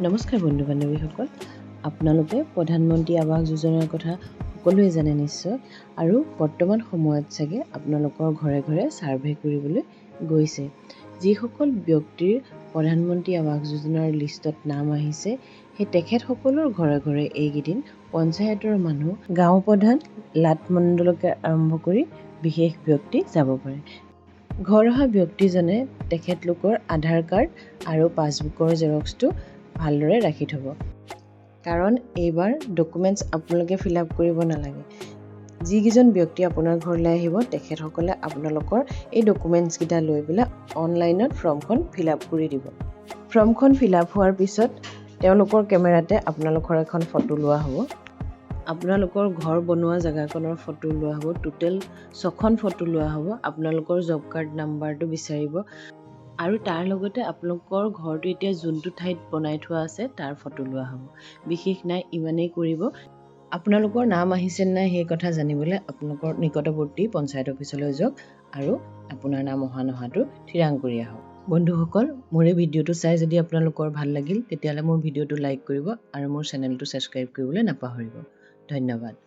নমস্কাৰ বন্ধু বান্ধৱীসকল, আপোনালোকে প্ৰধানমন্ত্ৰী আৱাস যোজনাৰ কথা সকলোৱে জানে নিশ্চয়। আৰু বৰ্তমান সময়ত চাগে আপোনালোকৰ ঘৰে ঘৰে ছাৰ্ভে কৰিবলৈ গৈছে। যিসকল ব্যক্তিৰ প্ৰধানমন্ত্ৰী আৱাস যোজনাৰ লিষ্টত নাম আহিছে, সেই তেখেতসকলৰ ঘৰে ঘৰে এইকেইদিন পঞ্চায়তৰ মানুহ, গাঁও প্ৰধান, লাট মণ্ডলকে আৰম্ভ কৰি বিশেষ ব্যক্তি যাব পাৰে। ঘৰ অহা ব্যক্তিজনে তেখেতলোকৰ আধাৰ কাৰ্ড আৰু পাছবুকৰ জেৰক্সটো ভালদৰে ৰাখি থ'ব। কাৰণ এইবাৰ ডকুমেণ্টছ আপোনালোকে ফিল আপ কৰিব নালাগে। যিকেইজন ব্যক্তি আপোনাৰ ঘৰলৈ আহিব, তেখেতসকলে আপোনালোকৰ এই ডকুমেণ্টছকেইটা লৈ পেলাই অনলাইনত ফৰ্মখন ফিল আপ কৰি দিব। ফৰ্মখন ফিল আপ হোৱাৰ পিছত তেওঁলোকৰ কেমেৰাতে আপোনালোকৰ এখন ফটো লোৱা হ'ব। আপোনালোকৰ ঘৰ বনোৱা জেগাখনৰ ফটো লোৱা হ'ব। টোটেল 6খন ফটো লোৱা হ'ব। আপোনালোকৰ জব কাৰ্ড নাম্বাৰটো বিচাৰিব আৰু তাৰ লগতে আপোনালোকৰ ঘৰটো এতিয়া যোনটো ঠাইত বনাই থোৱা আছে তাৰ ফটো লোৱা হ'ব। বিশেষ নাই, ইমানেই কৰিব। আপোনালোকৰ নাম আহিছে নাই সেই কথা জানিবলৈ আপোনালোকৰ নিকটৱৰ্তী পঞ্চায়ত অফিচলৈ যাওক আৰু আপোনাৰ নাম অহা নহাটো থিৰাং কৰি আহক। বন্ধুসকল, মোৰ এই ভিডিঅ'টো চাই যদি আপোনালোকৰ ভাল লাগিল, তেতিয়াহ'লে মোৰ ভিডিঅ'টো লাইক কৰিব আৰু মোৰ চেনেলটো ছাবস্ক্ৰাইব কৰিবলৈ নাপাহৰিব। ধন্যবাদ।